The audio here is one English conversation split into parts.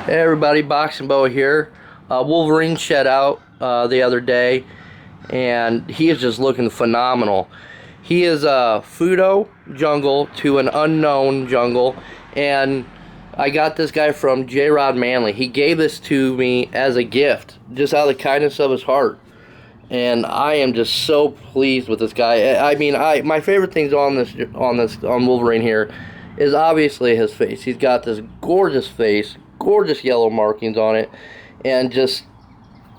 Hey everybody, Boxing Boa here. Wolverine shed out the other day, and he is just looking phenomenal. He is a Fudo jungle to an unknown jungle, and I got this guy from J-Rod Manley. He gave this to me as a gift, just out of the kindness of his heart. And I am just so pleased with this guy. My favorite things on Wolverine here is obviously his face. He's got this gorgeous face, gorgeous yellow markings on it, and just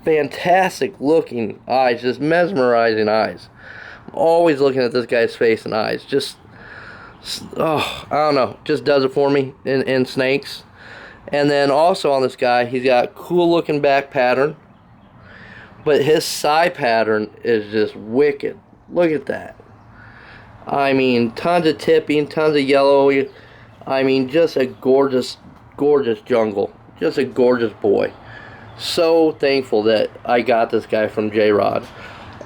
fantastic looking eyes, just mesmerizing eyes. I'm always looking at this guy's face and eyes. Just, oh, I don't know, just does it for me in snakes. And then also on this guy, he's got cool looking back pattern, but his side pattern is just wicked. Look at that. I mean, tons of tipping, tons of yellow. I mean, just a gorgeous, gorgeous jungle. Just a gorgeous boy. So thankful that I got this guy from J-Rod.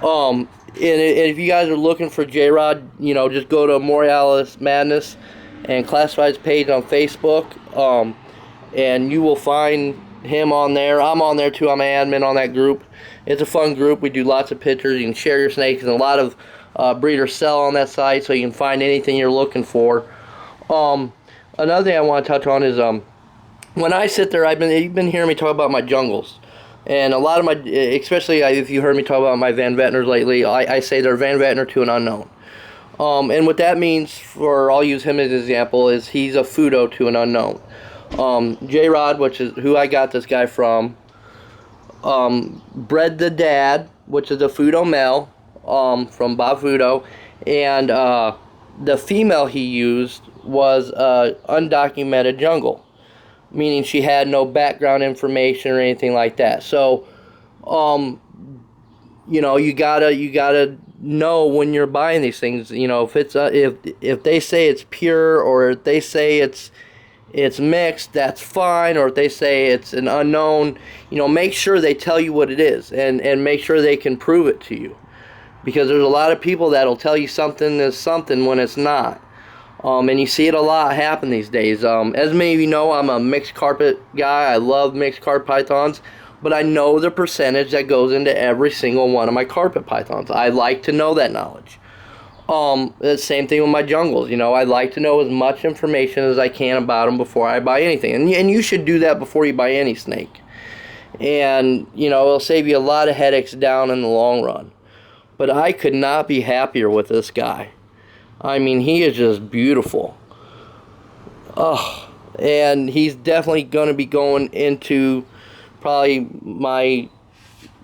And if you guys are looking for J-Rod, you know, just go to Moralis Madness and Classifieds page on Facebook. And you will find him on there. I'm on there too. I'm an admin on that group. It's a fun group. We do lots of pictures. You can share your snakes, and a lot of breeders sell on that site, so you can find anything you're looking for. Another thing I want to touch on is when I sit there, you've been hearing me talk about my jungles, and a lot of my, especially if you heard me talk about my Van Vetners lately, I say they're Van Vetner to an unknown. And what that means, I'll use him as an example, is he's a Fudo to an unknown. J-Rod, which is who I got this guy from, bred the dad, which is a Fudo male, from Bob Fudo, and the female he used was undocumented jungle, meaning she had no background information or anything like that. So, you know, you gotta know when you're buying these things. You know, if it's if they say it's pure, or if they say it's mixed, that's fine. Or if they say it's an unknown, you know, make sure they tell you what it is, and make sure they can prove it to you. Because there's a lot of people that'll tell you something is something when it's not. And you see it a lot happen these days. As many of you know, I'm a mixed carpet guy. I love mixed carpet pythons. But I know the percentage that goes into every single one of my carpet pythons. I like to know that knowledge. The same thing with my jungles. You know, I like to know as much information as I can about them before I buy anything. And you should do that before you buy any snake. And, you know, it'll save you a lot of headaches down in the long run. But I could not be happier with this guy. I mean, he is just beautiful. Oh, and he's definitely going to be going into probably my...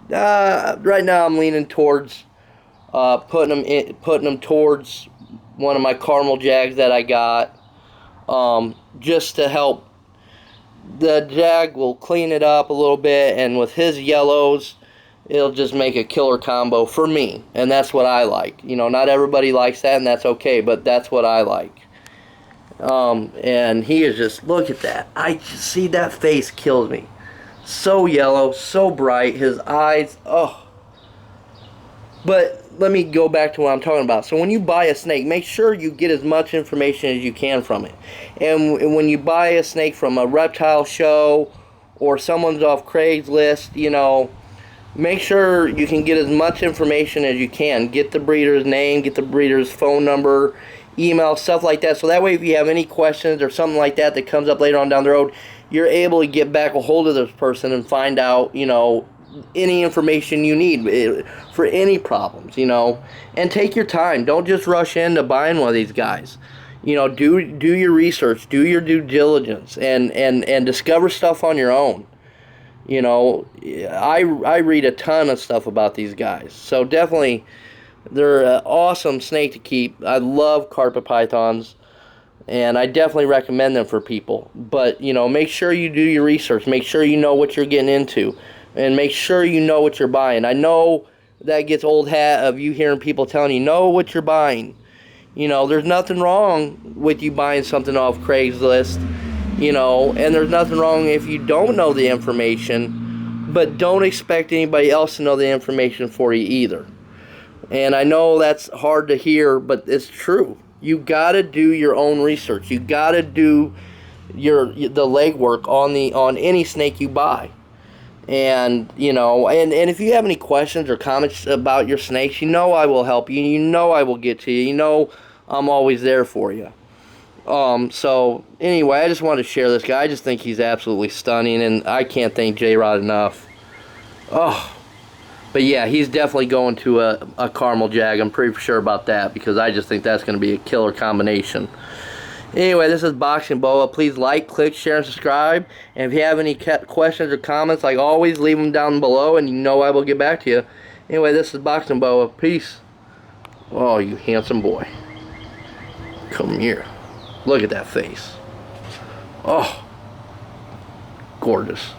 right now I'm leaning towards putting him towards one of my caramel jags that I got, just to help. The jag will clean it up a little bit, and with his yellows, it'll just make a killer combo for me, and that's what I like. You know, not everybody likes that, and that's okay, but that's what I like. And he is just, look at that. I just see that face kills me. So yellow, so bright, his eyes, oh. But let me go back to what I'm talking about. So when you buy a snake, make sure you get as much information as you can from it. And when you buy a snake from a reptile show or someone's off Craigslist, you know, make sure you can get as much information as you can. Get the breeder's name, get the breeder's phone number, email, stuff like that. So that way if you have any questions or something like that that comes up later on down the road, you're able to get back a hold of this person and find out, you know, any information you need for any problems, you know. And take your time. Don't just rush into buying one of these guys. You know, do your research, do your due diligence, and discover stuff on your own. You know, I read a ton of stuff about these guys. So definitely, they're an awesome snake to keep. I love carpet pythons, and I definitely recommend them for people. But, you know, make sure you do your research. Make sure you know what you're getting into, and make sure you know what you're buying. I know that gets old hat of you hearing people telling you, know what you're buying. You know, there's nothing wrong with you buying something off Craigslist. You know, and there's nothing wrong if you don't know the information, but don't expect anybody else to know the information for you either. And I know that's hard to hear, but it's true. You got to do your own research. You got to do the legwork on any snake you buy. And you know, and if you have any questions or comments about your snakes, you know I will help you. You know I will get to you. You know I'm always there for you. So anyway, I just wanted to share this guy. I just think he's absolutely stunning, and I can't thank J-Rod enough. Oh, but yeah, he's definitely going to a caramel jag. I'm pretty sure about that, because I just think that's going to be a killer combination. Anyway, this is Boxing Boa. Please like, click, share, and subscribe. And if you have any questions or comments, like always, leave them down below, and you know I will get back to you. Anyway, this is Boxing Boa. Peace. Oh, you handsome boy. Come here. Look at that face. Oh, gorgeous.